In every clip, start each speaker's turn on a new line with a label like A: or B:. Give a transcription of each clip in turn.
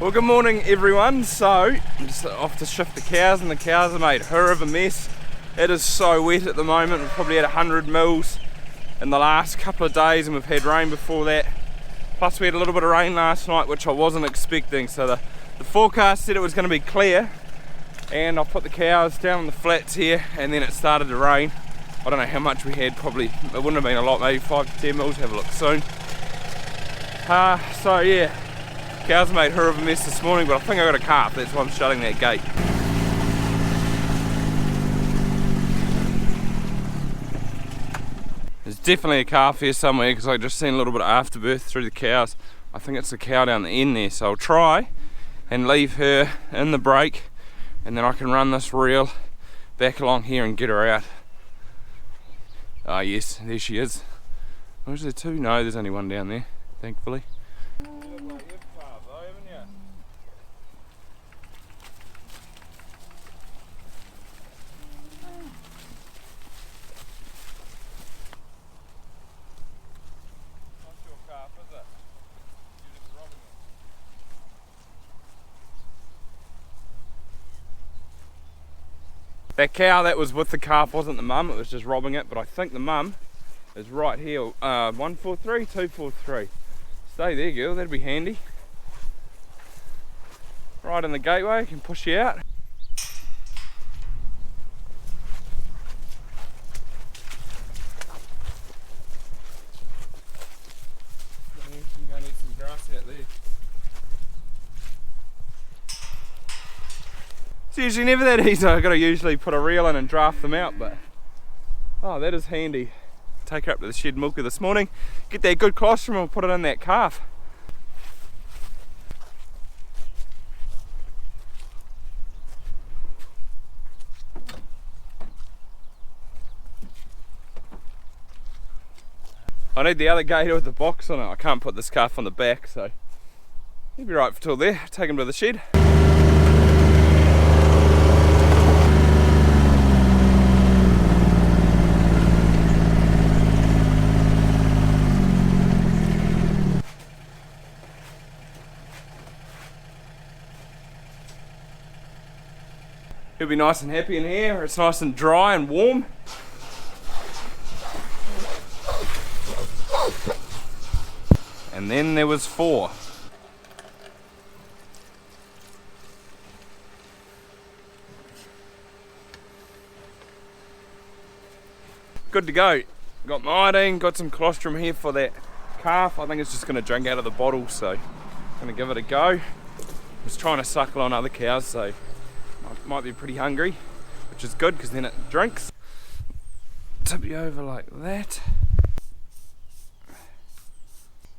A: Well, good morning everyone. So, I'm just off to shift the cows, and the cows are made her of a mess. It is so wet at the moment. We've probably had 100 mils in the last couple of days, and we've had rain before that. Plus we had a little bit of rain last night, which I wasn't expecting. So the forecast said it was going to be clear, and I put the cows down on the flats here, and then it started to rain. I don't know how much we had, probably, it wouldn't have been a lot, maybe 5 to 10 mils, have a look soon. So yeah. Cows made her of a mess this morning, but I think I got a calf, that's why I'm shutting that gate. There's definitely a calf here somewhere because I just seen a little bit of afterbirth through the cows. I think it's the cow down the end there, so I'll try and leave her in the break, and then I can run this reel back along here and get her out. Ah yes, there she is. Or is there two? No, there's only one down there, thankfully. That cow that was with the calf wasn't the mum, it was just robbing it, but I think the mum is right here. 143, 243. Stay there, girl, that'd be handy. Right in the gateway, can push you out. You can go and eat some grass out there. It's usually never that easy. I've got to usually put a reel in and draft them out, but oh, that is handy. Take her up to the shed milker this morning, get that good colostrum and put it in that calf. I need the other gator with the box on it. I can't put this calf on the back, so he'll be right till there. Take him to the shed. He'll be nice and happy in here. It's nice and dry and warm. And then there was 4. Good to go. Got my iodine, got some colostrum here for that calf. I think it's just going to drink out of the bottle, so I'm going to give it a go. It's trying to suckle on other cows, so might be pretty hungry, which is good because then it drinks. Tip you over like that.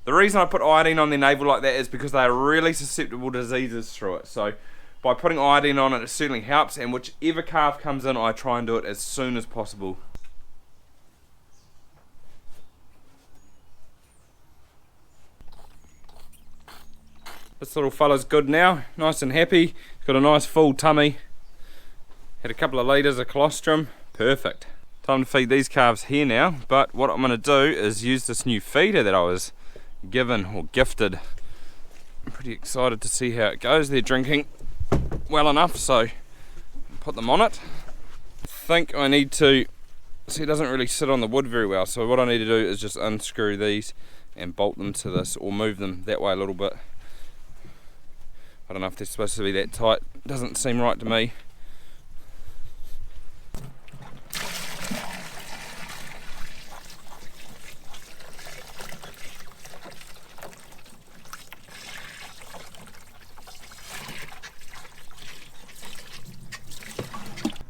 A: The reason I put iodine on their navel like that is because they are really susceptible to diseases through it. So by putting iodine on it, it certainly helps, and whichever calf comes in, I try and do it as soon as possible. This little fella's good now, nice and happy. He's got a nice full tummy. Had a couple of litres of colostrum, perfect. Time to feed these calves here now, but what I'm going to do is use this new feeder that I was given or gifted. I'm pretty excited to see how it goes. They're drinking well enough, so put them on it. I think I need to, see, it doesn't really sit on the wood very well, so what I need to do is just unscrew these and bolt them to this, or move them that way a little bit. I don't know if they're supposed to be that tight, doesn't seem right to me.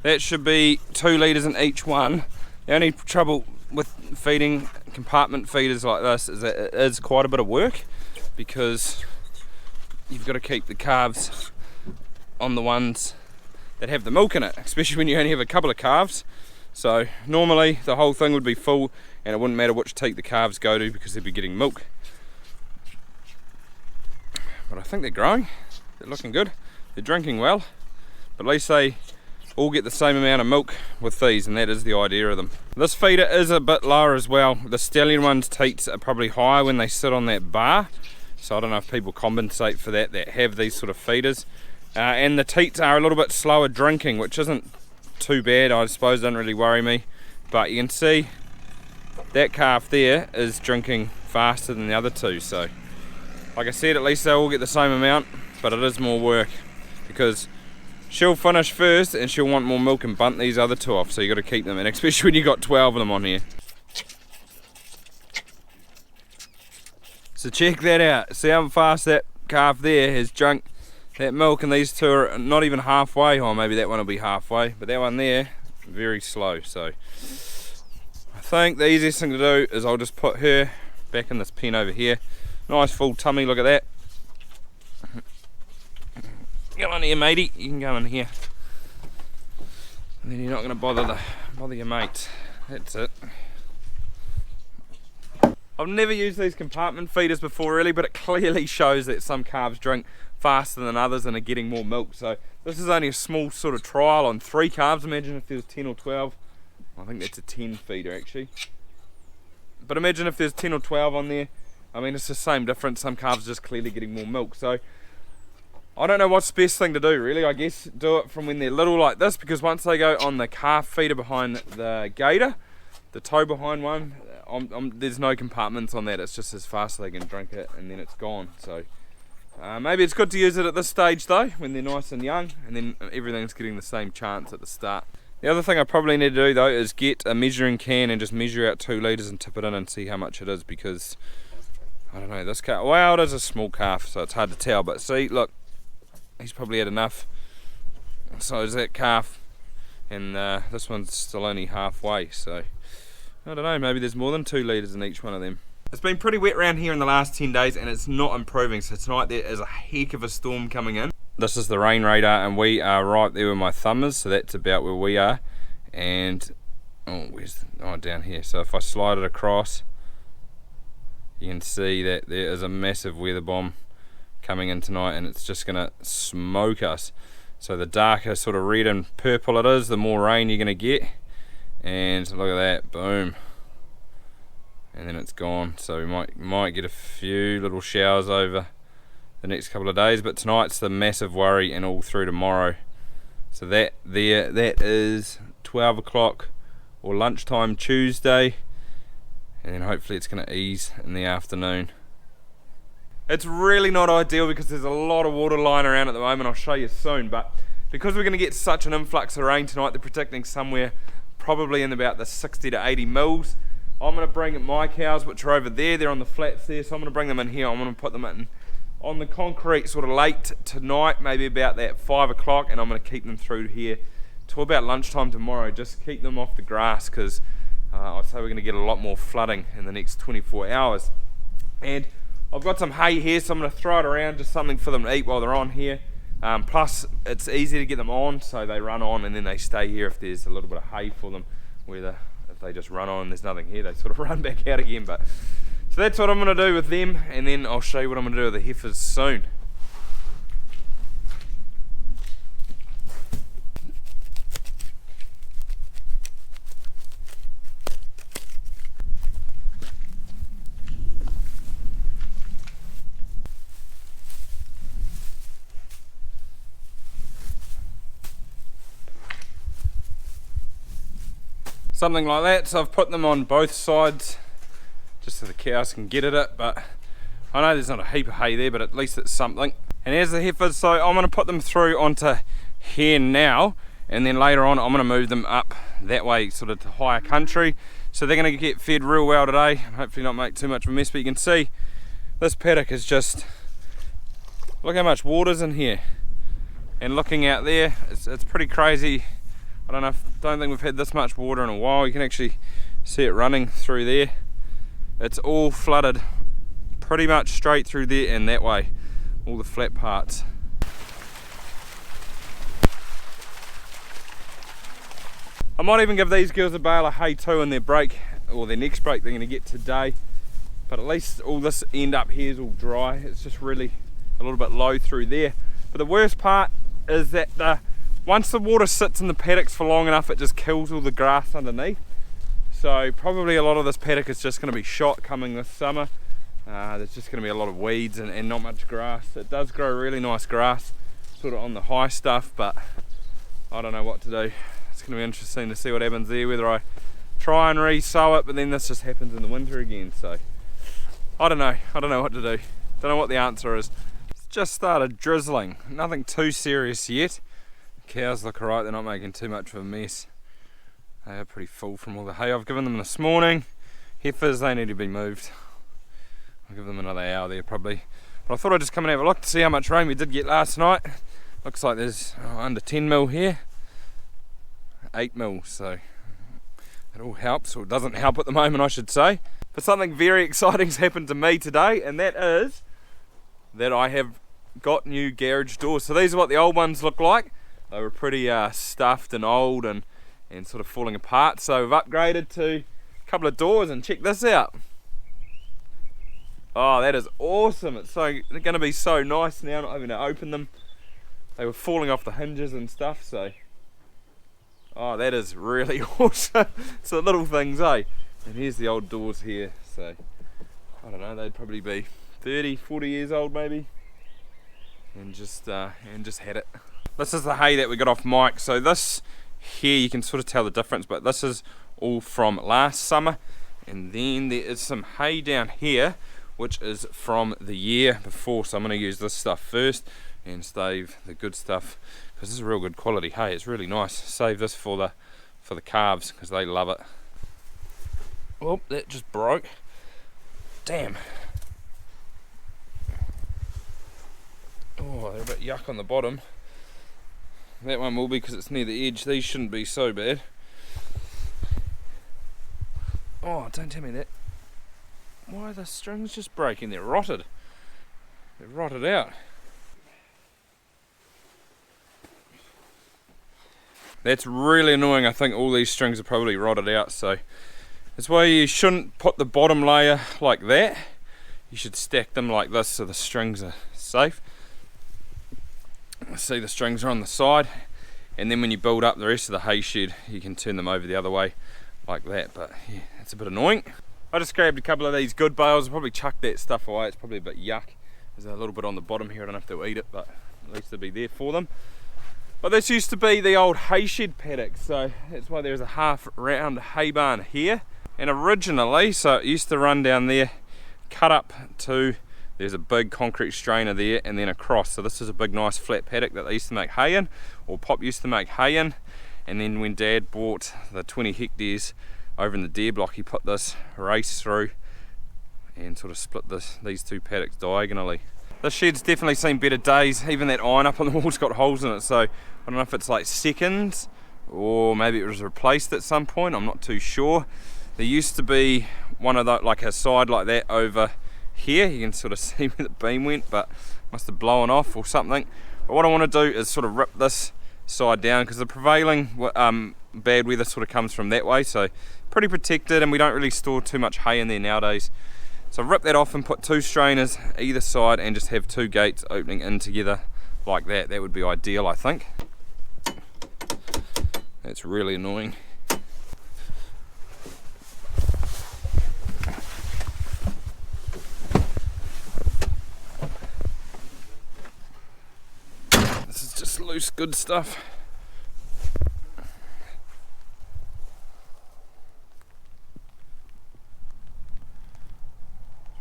A: That should be 2 litres in each one. The only trouble with feeding compartment feeders like this is that it is quite a bit of work, because you've got to keep the calves on the ones that have the milk in it, especially when you only have a couple of calves. So normally the whole thing would be full and it wouldn't matter which teat the calves go to because they'd be getting milk. But I think they're growing, they're looking good, they're drinking well, but at least they all get the same amount of milk with these, and that is the idea of them. This feeder is a bit lower as well. The stallion ones' teats are probably higher when they sit on that bar, So I don't know if people compensate for that have these sort of feeders. And the teats are a little bit slower drinking, which isn't too bad, I suppose, doesn't really worry me. But you can see that calf there is drinking faster than the other two. So like I said, at least they all get the same amount, but it is more work because she'll finish first and she'll want more milk and bunt these other two off, so you got to keep them, and especially when you got 12 of them on here. So check that out, see how fast that calf there has drunk that milk, and these two are not even halfway, or maybe that one will be halfway, but that one there, very slow. So I think the easiest thing to do is I'll just put her back in this pen over here. Nice full tummy, look at that. Go in here, matey, you can go in here. And then you're not going to bother your mates. That's it. I've never used these compartment feeders before really, but it clearly shows that some calves drink faster than others and are getting more milk. So this is only a small sort of trial on 3 calves. Imagine if there was 10 or 12. I think that's a 10 feeder actually. But imagine if there's 10 or 12 on there. I mean, it's the same difference. Some calves are just clearly getting more milk. So I don't know what's the best thing to do really. I guess do it from when they're little like this, because once they go on the calf feeder behind the gator, the toe behind one, there's no compartments on that. It's just as fast as they can drink it and then it's gone. So maybe it's good to use it at this stage though, when they're nice and young, and then everything's getting the same chance at the start. The other thing I probably need to do though is get a measuring can and just measure out 2 litres and tip it in and see how much it is, because I don't know, this calf, well, it is a small calf so it's hard to tell, but see, look, he's probably had enough. So is that calf, and this one's still only halfway, so I don't know, maybe there's more than 2 litres in each one of them. It's been pretty wet around here in the last 10 days and it's not improving, so tonight there is a heck of a storm coming in. This is the rain radar and we are right there where my thumb is, so that's about where we are. And down here, so if I slide it across, you can see that there is a massive weather bomb coming in tonight, and it's just gonna smoke us. So the darker sort of red and purple it is, the more rain you're gonna get. And look at that, boom, and then it's gone. So we might get a few little showers over the next couple of days, but tonight's the massive worry, and all through tomorrow. So that is 12 o'clock or lunchtime Tuesday, and then hopefully it's going to ease in the afternoon. It's really not ideal because there's a lot of water lying around at the moment. I'll show you soon, but because we're going to get such an influx of rain tonight, they're predicting somewhere probably in about the 60 to 80 mils. I'm going to bring my cows, which are over there, they're on the flats there, so I'm going to bring them in here. I'm going to put them in on the concrete sort of late tonight, maybe about that 5 o'clock, and I'm going to keep them through here till about lunchtime tomorrow. Just keep them off the grass, because I'd say we're going to get a lot more flooding in the next 24 hours. And I've got some hay here, so I'm going to throw it around, just something for them to eat while they're on here. Plus it's easy to get them on, so they run on and then they stay here if there's a little bit of hay for them. Whether if they just run on and there's nothing here, they sort of run back out again. But so that's what I'm going to do with them, and then I'll show you what I'm going to do with the heifers soon. Something like that, so I've put them on both sides just so the cows can get at it, but I know there's not a heap of hay there, but at least it's something. And here's the heifers, so I'm going to put them through onto here now, and then later on I'm going to move them up that way, sort of to higher country, so they're going to get fed real well today and hopefully not make too much of a mess. But you can see this paddock is just, look how much water's in here, and looking out there, it's pretty crazy. I don't think we've had this much water in a while. You can actually see it running through there. It's all flooded pretty much straight through there and that way, all the flat parts. I might even give these girls a bale of hay too in their break, or their next break they're going to get today. But at least all this end up here is all dry. It's just really a little bit low through there. But the worst part is that once the water sits in the paddocks for long enough, it just kills all the grass underneath. So probably a lot of this paddock is just going to be shot coming this summer. there's just going to be a lot of weeds and not much grass. It does grow really nice grass, sort of on the high stuff, but I don't know what to do. It's going to be interesting to see what happens there, whether I try and re-sow it, but then this just happens in the winter again, so I don't know what to do. Don't know what the answer is. It's just started drizzling, nothing too serious yet. Cows look alright, they're not making too much of a mess. They are pretty full from all the hay I've given them this morning. Heifers, they need to be moved. I'll give them another hour there probably. But I thought I'd just come and have a look to see how much rain we did get last night. Looks like there's under 10 mil here. 8 mil, so it all helps, or it doesn't help at the moment I should say. But something very exciting's happened to me today, and that is that I have got new garage doors. So these are what the old ones look like. They were pretty stuffed and old and sort of falling apart, so we've upgraded to a couple of doors, and check this out. Oh, that is awesome. It's they're going to be so nice now, not having to open them. They were falling off the hinges and stuff, so oh, that is really awesome. So little things, eh? And here's the old doors here, so I don't know, they'd probably be 30, 40 years old maybe, and just had it. This is the hay that we got off Mike. So this here, you can sort of tell the difference, but this is all from last summer, and then there is some hay down here which is from the year before, so I'm going to use this stuff first and save the good stuff, because this is real good quality hay. It's really nice. Save this for the calves because they love it. Oh, that just broke. Damn. Oh, they're a bit yuck on the bottom. That one will be because it's near the edge. These shouldn't be so bad. Oh, don't tell me that. Why are the strings just breaking? They're rotted. They're rotted out. That's really annoying. I think all these strings are probably rotted out, so that's why you shouldn't put the bottom layer like that. You should stack them like this so the strings are safe. See, the strings are on the side, and then when you build up the rest of the hay shed, you can turn them over the other way like that. But yeah, it's a bit annoying. I just grabbed a couple of these good bales. I'll probably chuck that stuff away. It's probably a bit yuck. There's a little bit on the bottom here. I don't know if they'll eat it, but at least they'll be there for them. But this used to be the old hay shed paddock, so that's why there's a half round hay barn here. And originally, so it used to run down there, cut up to, there's a big concrete strainer there, and then across. So this is a big nice flat paddock that they used to make hay in, or Pop used to make hay in. And then when Dad bought the 20 hectares over in the deer block, he put this race through and sort of split these two paddocks diagonally. This shed's definitely seen better days. Even that iron up on the wall's got holes in it, so I don't know if it's like seconds or maybe it was replaced at some point. I'm not too sure. There used to be one of the, like a side like that over here. You can sort of see where the beam went, but must have blown off or something. But what I want to do is sort of rip this side down, because the prevailing bad weather sort of comes from that way, so pretty protected, and we don't really store too much hay in there nowadays. So rip that off and put two strainers either side and just have two gates opening in together like that. That would be ideal, I think. That's really annoying. This is just loose good stuff.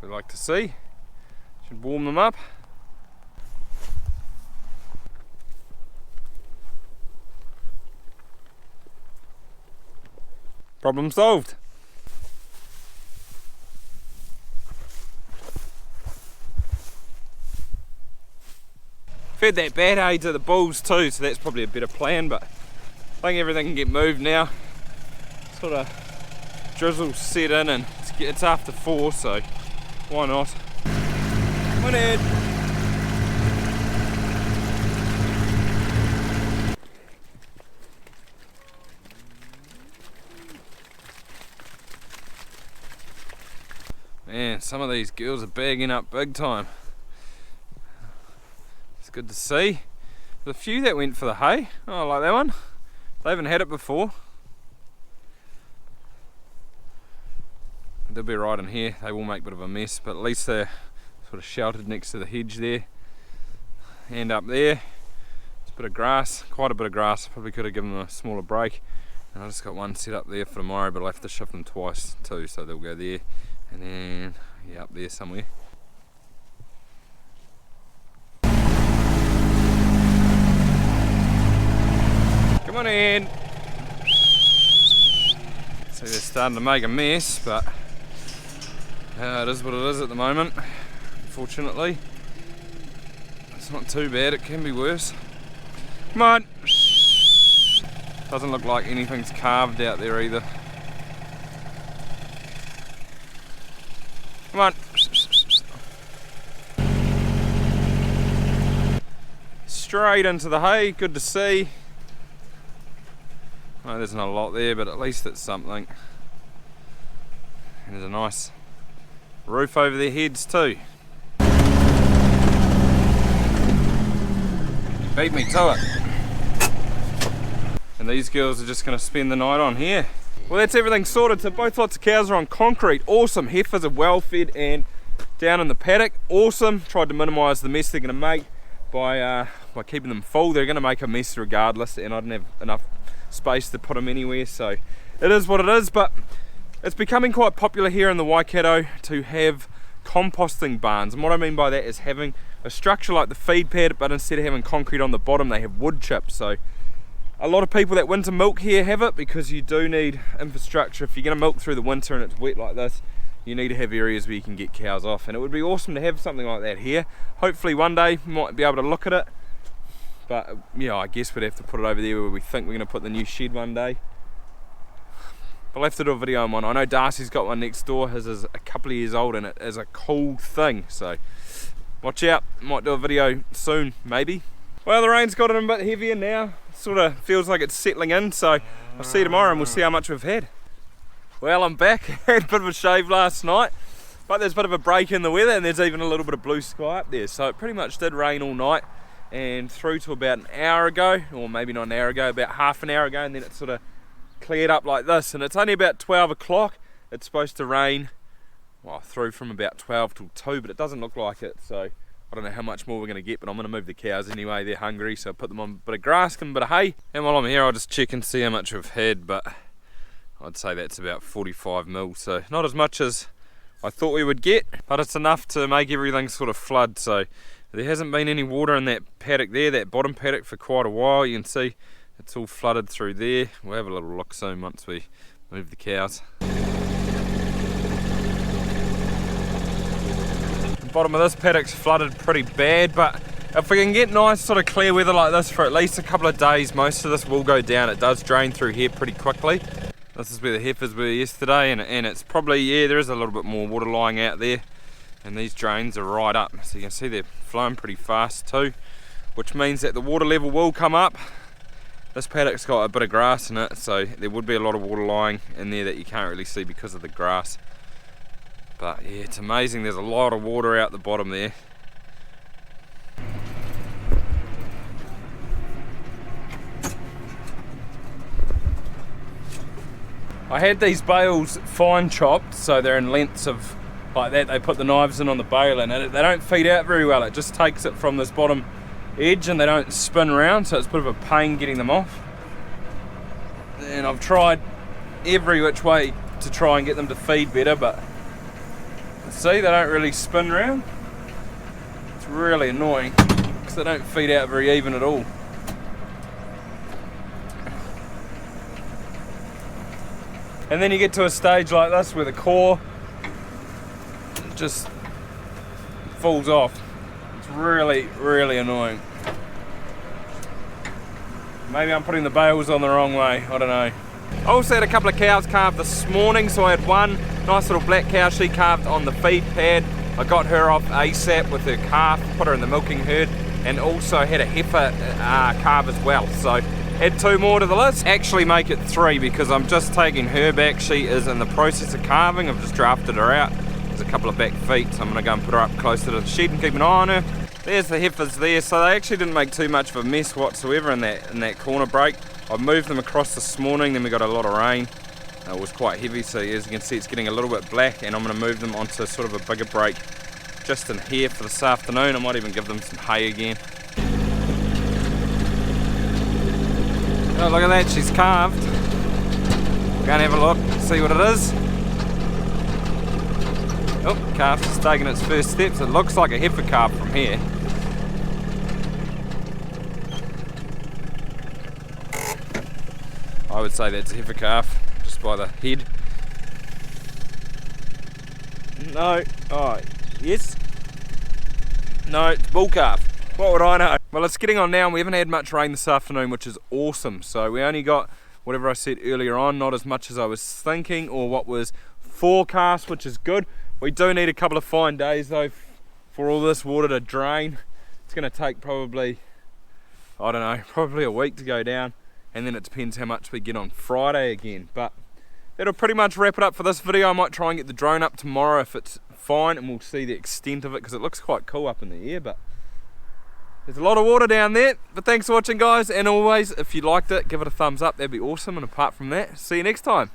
A: We like to see. Should warm them up. Problem solved. Fed that bad hay to the bulls too, so that's probably a better plan, but I think everything can get moved now. Sort of drizzle set in, and it's after 4, so why not? Come on, Ed. Man, some of these girls are bagging up big time. It's good to see. There's a few that went for the hay. Oh, I like that one. They haven't had it before. they'll be right in here. They will make a bit of a mess, but at least they're sort of sheltered next to the hedge there. And up there, it's a bit of grass, quite a bit of grass. Probably could have given them a smaller break. And I just got one set up there for tomorrow, but I'll have to shift them twice too, so they'll go there and then yeah, up there somewhere. Come on in. So they're starting to make a mess, but it is what it is at the moment. Unfortunately, it's not too bad. It can be worse. Come on. Doesn't look like anything's carved out there either. Come on. Straight into the hay, good to see. Oh, there's not a lot there, but at least it's something. And there's a nice roof over their heads too. Beat me to it. And these girls are just going to spend the night on here. Well, that's everything sorted. So both lots of cows are on concrete. Awesome. Heifers are well fed and down in the paddock. Awesome. Tried to minimise the mess they're going to make by keeping them full. They're going to make a mess regardless, and I didn't have enough space to put them anywhere. So it is what it is. But it's becoming quite popular here in the Waikato to have composting barns. And what I mean by that is having a structure like the feed pad, but instead of having concrete on the bottom, they have wood chips. So a lot of people that winter milk here have it, because you do need infrastructure. If you're going to milk through the winter and it's wet like this, you need to have areas where you can get cows off, and it would be awesome to have something like that here. Hopefully one day we might be able to look at it, but yeah, I guess we'd have to put it over there where we think we're going to put the new shed one day. But I'll have to do a video on one. I know Darcy's got one next door. His is a couple of years old and it is a cool thing, so watch out. Might do a video soon, maybe. Well, the rain's got it a bit heavier now. Sort of feels like it's settling in, so I'll see you tomorrow and we'll see how much we've had. Well, I'm back. Had a bit of a shave last night, but there's a bit of a break in the weather and there's even a little bit of blue sky up there. So it pretty much did rain all night and through to about an hour ago, or maybe not an hour ago, about half an hour ago, and then it sort of cleared up like this. And it's only about 12 o'clock. It's supposed to rain, well, through from about 12 till 2, but it doesn't look like it. So I don't know how much more we're going to get, but I'm going to move the cows anyway. They're hungry, so I'll put them on a bit of grass, give them a bit of hay. And while I'm here, I'll just check and see how much we've had, but I'd say that's about 45 mil, so not as much as I thought we would get, but it's enough to make everything sort of flood. So there hasn't been any water in that paddock there, that bottom paddock, for quite a while. You can see it's all flooded through there. We'll have a little look soon once we move the cows. Bottom of this paddock's flooded pretty bad, but if we can get nice sort of clear weather like this for at least a couple of days, most of this will go down. It does drain through here pretty quickly. This is where the heifers were yesterday, and it's probably, yeah, there is a little bit more water lying out there, and these drains are right up, so you can see they're flowing pretty fast too, which means that the water level will come up. This paddock's got a bit of grass in it, so there would be a lot of water lying in there that you can't really see because of the grass. But yeah, it's amazing, there's a lot of water out the bottom there. I had these bales fine chopped, so they're in lengths of like that. They put the knives in on the bale, and they don't feed out very well. It just takes it from this bottom edge and they don't spin around, so it's a bit of a pain getting them off. And I've tried every which way to try and get them to feed better, but see, they don't really spin around. It's really annoying because they don't feed out very even at all. And then you get to a stage like this where the core just falls off. It's really, really annoying. Maybe I'm putting the bales on the wrong way, I don't know. I also had a couple of cows calved this morning, so I had one nice little black cow, she calved on the feed pad. I got her off ASAP with her calf, put her in the milking herd, and also had a heifer calve as well. So add two more to the list, actually make it three, because I'm just taking her back. She is in the process of calving. I've just drafted her out. There's a couple of back feet, so I'm gonna go and put her up closer to the shed and keep an eye on her. There's the heifers there, so they actually didn't make too much of a mess whatsoever in that corner break. I moved them across this morning, then we got a lot of rain, It was quite heavy, so as you can see it's getting a little bit black, and I'm going to move them onto sort of a bigger break just in here for this afternoon. I might even give them some hay again. Oh, look at that, she's calved. Go and have a look, see what it is. Oh, calf's just taking its first steps. It looks like a heifer calf from here. I would say that's a heifer calf, just by the head. No, oh, yes. No, it's bull calf. What would I know? Well, it's getting on now, and we haven't had much rain this afternoon, which is awesome. So we only got whatever I said earlier on, not as much as I was thinking, or what was forecast, which is good. We do need a couple of fine days though for all this water to drain. It's going to take probably, I don't know, probably a week to go down, and then it depends how much we get on Friday again. But that'll pretty much wrap it up for this video. I might try and get the drone up tomorrow if it's fine, and we'll see the extent of it, because it looks quite cool up in the air. But there's a lot of water down there. But thanks for watching, guys, and always, if you liked it, give it a thumbs up, that'd be awesome. And apart from that, see you next time.